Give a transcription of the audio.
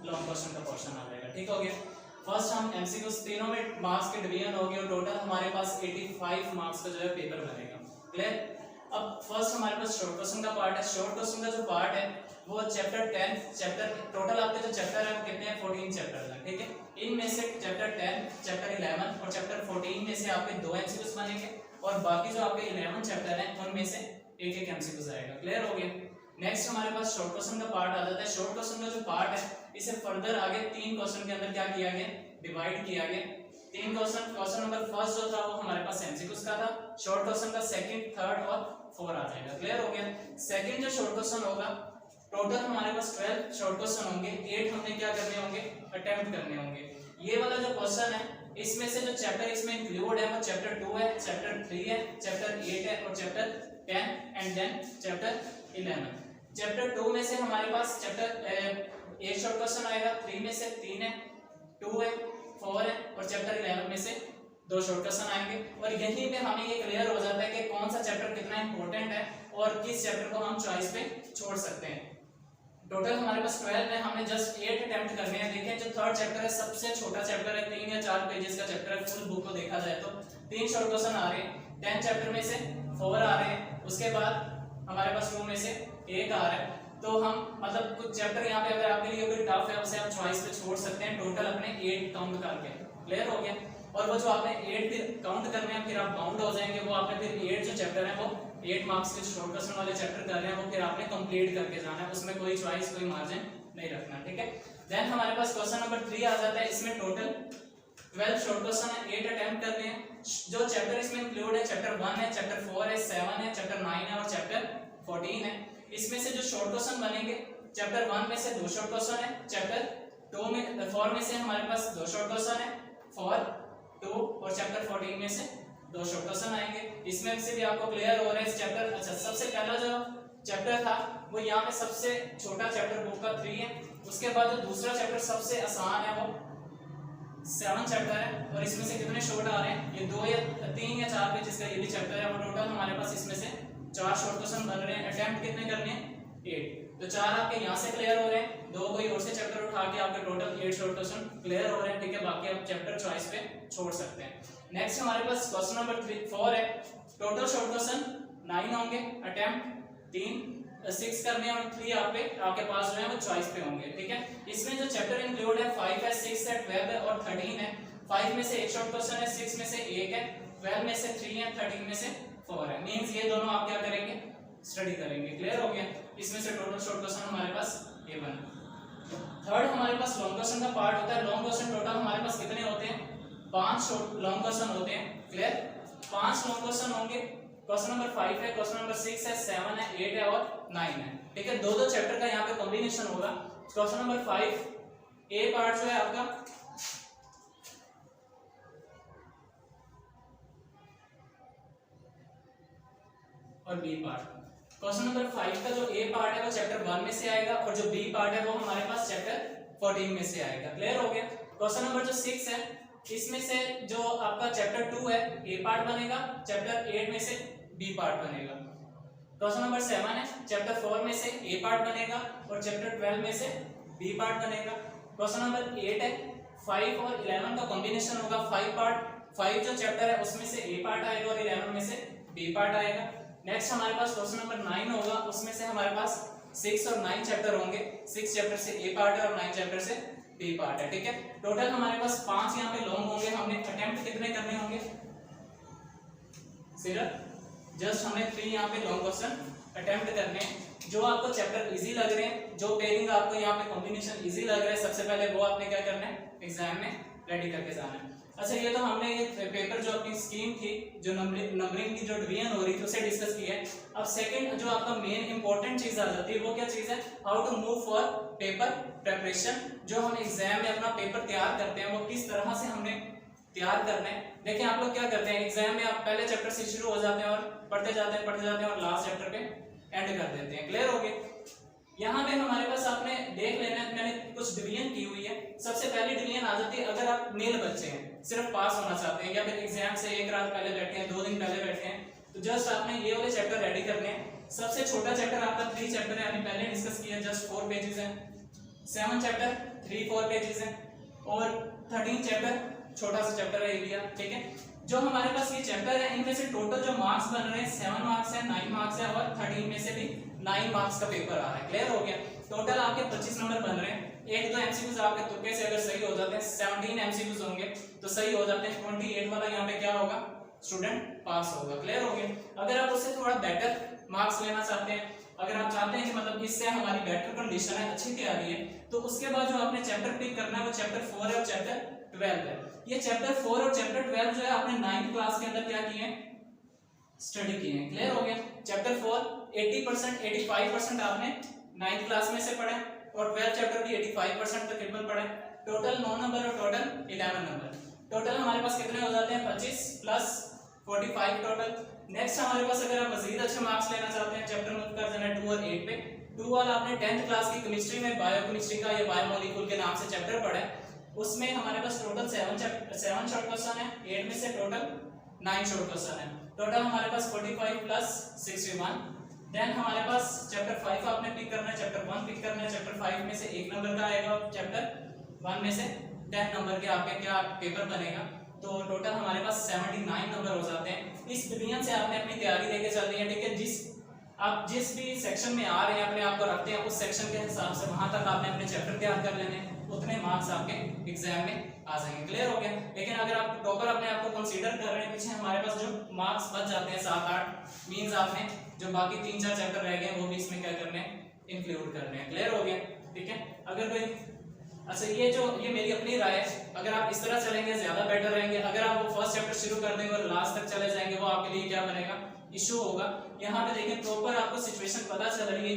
Long question का portion आ जाएगा। ठीक हो गया। फर्स्ट हम एमसीक्यूज तीनों में मार्क्स के डिवीजन हो गए और टोटल हमारे पास 85 मार्क्स का जो है पेपर बनेगा। क्लियर। अब फर्स्ट हमारे पास शॉर्ट क्वेश्चन का पार्ट है। शॉर्ट क्वेश्चन का जो पार्ट है वो चैप्टर 10 चैप्टर टोटल आपके जो चैप्टर है वो कितने हैं 14 चैप्टर है। ठीक है। इनमें से चैप्टर 10 चैप्टर 11 और चैप्टर 14 में से आपके 2 एमसीक्यूज बनेंगे और बाकी जो आपके 11 चैप्टर हैं उनमें से एक एक एमसीक्यूज आएगा। क्लियर हो गया। नेक्स्ट हमारे पास शॉर्ट क्वेश्चन का पार्ट आ जाता है। शॉर्ट क्वेश्चन का जो पार्ट है इसे फर्दर आगे 3 क्वेश्चन के अंदर क्या किया गया डिवाइड किया गया। 3 क्वेश्चन क्वेश्चन नंबर फर्स्ट जो था वो हमारे पास एमसीक्यूज का था। शॉर्ट क्वेश्चन का सेकंड थर्ड और 4 आ जाएगा। क्लियर हो गया। सेकंड जो शॉर्ट क्वेश्चन होगा टोटल हमारे पास 12 शॉर्ट क्वेश्चन होंगे। 8 हमने क्या करने होंगे अटेम्प्ट करने होंगे। ये वाला जो क्वेश्चन है इसमें से जो चैप्टर इसमें इंक्लूड है वो चैप्टर 2 है, चैप्टर 3 है, चैप्टर 8 है और chapter 10 and then chapter 11। Chapter 2 में से हमारे पास चैप्टर 1 शॉर्ट क्वेश्चन आएगा, 3 में से 3 है, 2 है, 4 है और चैप्टर 11 में से 2 शॉर्ट क्वेश्चन आएंगे। और यहीं पे हमें ये क्लियर हो जाता है कि कौन सा चैप्टर कितना इंपॉर्टेंट है और किस चैप्टर को हम चॉइस पे छोड़ सकते हैं। टोटल हमारे पास 12 में हमने जस्ट 8 अटेम्प्ट करने हैं। देखें जो थर्ड चैप्टर है सबसे छोटा चैप्टर है, 3 या 4 पेजेस का चैप्टर है। फुल बुक को देखा जाए तो 3 शॉर्ट क्वेश्चन आ रहे हैं। 10 चैप्टर में से 4 आ रहे हैं, उसके बाद हमारे पास 2 में से 1 आ रहा है। तो हम मतलब कुछ चैप्टर यहाँ पे अगर आपके लिए कोई टफ है उसे आप चॉइस पे छोड़ सकते हैं टोटल अपने 8 काउंट करके। क्लियर हो गया। और वो जो आपने 8 काउंट करने हैं फिर आप बाउंड हो जाएंगे। वो आपने फिर 8 जो चैप्टर है वो 8 मार्क्स के शॉर्ट क्वेश्चन वाले चैप्टर कर रहे हैं वो फिर आपने कंप्लीट करके जाना है। उसमें कोई चॉइस कोई मार्जिन नहीं रखना। ठीक है। देन हमारे पास क्वेश्चन नंबर 3 आ जाता है। इसमें टोटल 12 शॉर्ट क्वेश्चन है, 8 अटेम्प्ट करने हैं। जो चैप्टर इसमें इंक्लूड है चैप्टर 1 है, चैप्टर 4 है, 7 है, चैप्टर 9 है और चैप्टर 14 है। इसमें से जो शॉर्ट क्वेश्चन बनेंगे चैप्टर 1 में से 2 शॉर्ट क्वेश्चन है, चैप्टर 4 में से हमारे पास 2 शॉर्ट क्वेश्चन है, 4, 2 और चैप्टर 14 में से 2 शॉर्ट क्वेश्चन आएंगे। इसमें से भी आपको क्लियर हो रहा है इस चैप्टर। अच्छा सबसे पहला जो चैप्टर था वो यहाँ पे सबसे छोटा चैप्टर बुक का 3 है। उसके बाद जो दूसरा चैप्टर सबसे आसान है वो 7 चैप्टर है और इसमें से कितने शॉर्ट आ रहे हैं ये 2 या 3 या 4 पेजेस का ये भी चैप्टर है। वो टोटल हमारे पास इसमें से 4 शॉर्ट क्वेश्चन बन रहे हैं। अटेम्प्ट कितने करने हैं 8। तो 4 आपके यहाँ से क्लियर हो रहे हैं, 2 कोई और से चैप्टर उठा के आपके टोटल 8 शॉर्ट क्वेश्चन क्लियर हो रहे हैं। ठीक है। बाकी आप चैप्टर चॉइस पे छोड़ सकते हैं। नेक्स्ट हमारे पास क्वेश्चन नंबर 4 है। टोटल शॉर्ट क्वेश्चन 9 होंगे, अटेम्प्ट 6 करने और 3 आपके पास जो है वो चॉइस पे होंगे। ठीक है। इसमें जो चैप्टर इंक्लूड है 5 है, 6 है, 12 है और 13 है। 5 में से 1 शॉर्ट क्वेश्चन है, 6 में से 1 है, 12 में से 3 है, 13 में से 4 है। मींस ये दोनों आप क्या करेंगे स्टडी करेंगे। क्लियर हो गया। इसमें से टोटल शॉर्ट क्वेश्चन हमारे पास ये बना। थर्ड हमारे पास लॉन्ग क्वेश्चन का पार्ट होता है। लॉन्ग क्वेश्चन टोटल हमारे पास कितने होते हैं 5 लॉन्ग क्वेश्चन होते हैं। क्लियर। 5 लॉन्ग क्वेश्चन होंगे। क्वेश्चन नंबर 5 है, क्वेश्चन नंबर 6 है, 7 है, 8 है और 9 है। ठीक है। 2 चैप्टर का यहाँ पे कॉम्बिनेशन होगा। क्वेश्चन नंबर 5 ए पार्ट जो है आपका और बी पार्ट। क्वेश्चन नंबर 5 का जो ए पार्ट है वो चैप्टर 1 में से आएगा और जो बी पार्ट है वो हमारे पास चैप्टर 14 में से आएगा। क्लियर हो गया। क्वेश्चन नंबर जो 6 है इसमें से जो आपका चैप्टर 2 है ए पार्ट बनेगा, चैप्टर 8 में से बी पार्ट बनेगा। क्वेश्चन नंबर 7 है चैप्टर 4 में से ए पार्ट बनेगा और चैप्टर 12 में से बी पार्ट बनेगा। क्वेश्चन नंबर 8 है 5 और 11 का कॉम्बिनेशन होगा। 5 पार्ट 5 जो चैप्टर है उसमें से ए पार्ट आएगा और 11 में से बी पार्ट आएगा। नेक्स्ट हमारे पास क्वेश्चन नंबर 9 होगा। उसमें से हमारे पास 6 और 9 चैप्टर होंगे। 6 चैप्टर से ए पार्ट है और 9 चैप्टर से बी पार्ट है। ठीक है। टोटल हमारे पास 5 यहाँ पे लॉन्ग होंगे। हमने अटेम्प्ट कितने करने होंगे सिर्फ जस्ट हमने 3 यहाँ पे लॉन्ग क्वेश्चन अटेम्प्ट करने हैं। जो आपको चैप्टर इजी लग रहे हैं, जो पेयरिंग आपको यहाँ पे कॉम्बिनेशन इजी लग रहा है, सबसे पहले वो आपने क्या करना है एग्जाम में रेडी करके जाना है। अच्छा ये तो हमने ये पेपर जो अपनी स्कीम थी जो नंबरिंग की जो डिवीजन हो रही थी उसे डिस्कस किया है। अब सेकंड जो आपका मेन इंपॉर्टेंट चीज आ जाती है वो क्या चीज है how to move for paper preparation. जो हम एग्जाम में अपना पेपर तैयार करते हैं वो किस तरह से हमने तैयार करना है। देखिए आप लोग क्या करते हैं एग्जाम में आप पहले चैप्टर से शुरू हो जाते हैं और पढ़ते जाते हैं और लास्ट चैप्टर पे एंड कर देते हैं। क्लियर हो गया। यहाँ पे हमारे पास आपने देख लेना है, मैंने कुछ डिवीजन की हुई है। सबसे पहली डिवीजन आ जाती है अगर आप मेल बच्चे हैं सिर्फ पास होना चाहते हैं या फिर एग्जाम से 1 रात पहले बैठे हैं 2 दिन पहले बैठे हैं तो जस्ट आपने ये वाले चैप्टर रेडी करने हैं। सबसे छोटा चैप्टर आपका 3 चैप्टर है, हमने पहले डिस्कस किया, जस्ट 4 पेजेस है। 7 चैप्टर 3-4 पेजेस हैं और 13 चैप्टर छोटा सा चैप्टर है एरिया, ठीक है। जो हमारे पास ये चैप्टर है इनमें से टोटल जो मार्क्स बन रहे हैं 7 मार्क्स है, 9 मार्क्स है और 13 में से भी 9 मार्क्स का पेपर आ रहा है। क्लियर हो गया। टोटल आपके 25 नंबर बन रहे हैं। एक दो एमसीक्यूज आपके तुक्के से अगर सही हो जाते हैं, 17 एमसीक्यूज होंगे तो सही हो जाते हैं। 28 वाला यहाँ पे क्या होगा, स्टूडेंट पास होगा। क्लियर हो गया। अगर आप उससे थोड़ा बेटर मार्क्स लेना चाहते हैं, अगर आप चाहते हैं कि मतलब इससे हमारी बेटर कंडीशन है, अच्छी तैयारी है, तो उसके बाद जो आपने चैप्टर पिक करना है वो चैप्टर 4 है और चैप्टर 12 है। ये चैप्टर 4 और चैप्टर 12 जो है आपने 9th क्लास के अंदर क्या किए हैं, स्टडी किए हैं। क्लियर हो गया। चैप्टर 4 80% 85% आपने 9th क्लास में से पढ़े और 12 चैप्टर भी 85% तकरीबन पढ़े। टोटल 9 नंबर और टोटल 11 नंबर। टोटल हमारे पास कितने हो जाते हैं, 25 प्लस 45 टोटल। नेक्स्ट हमारे पास अगर आप मजीद अच्छे मार्क्स लेना चाहते हैं, चैप्टर मुझ कर देना 2 और 8 पे। 2 वाला आपने 10th क्लास की केमिस्ट्री में बायोकेमिस्ट्री का या बायोमोलिक्यूल के नाम से चैप्टर पढ़ा है, उसमें हमारे पास टोटल 7 शॉर्ट क्वेश्चन है, 8 में से टोटल 9 शॉर्ट क्वेश्चन है। टोटल हमारे पास 45 प्लस 61। देन हमारे पास चैप्टर 5 आपने पिक करना है, चैप्टर 1 पिक करना है। चैप्टर 5 में से 1 नंबर का आएगा, चैप्टर 1 में से 10 नंबर के आपके क्या पेपर बनेगा। तो टोटल हमारे पास 79 नंबर हो जाते हैं। इस डिवीजन से आपने अपनी तैयारी लेके चलनी है, ठीक है। आप जिस भी सेक्शन में आ रहे हैं अपने आप को रखते हैं, उस सेक्शन के हिसाब से वहां तक आपने अपने चैप्टर तैयार कर लेने हैं, उतने मार्क्स आपके एग्जाम में आ जाएंगे। क्लियर हो गया। लेकिन अगर आप टॉपर अपने आप को कंसीडर कर रहे हैं, पीछे हमारे पास जो मार्क्स बच जाते हैं 7-8 मींस आपने जो बाकी 3-4 चैप्टर रह गए वो भी इसमें क्या करने हैं, इंक्लूड करने हैं। क्लियर हो गया, ठीक है। अगर कोई अच्छा ये मेरी अपनी राय है, अगर आप इस तरह चलेंगे ज्यादा बेटर रहेंगे। अगर आप वो फर्स्ट चैप्टर शुरू कर देंगे और लास्ट तक चले जाएंगे, वो आपके लिए क्या बनेगा, इशू होगा। यहाँ पे देखिए प्रॉपर आपको सिचुएशन पता चल रही है।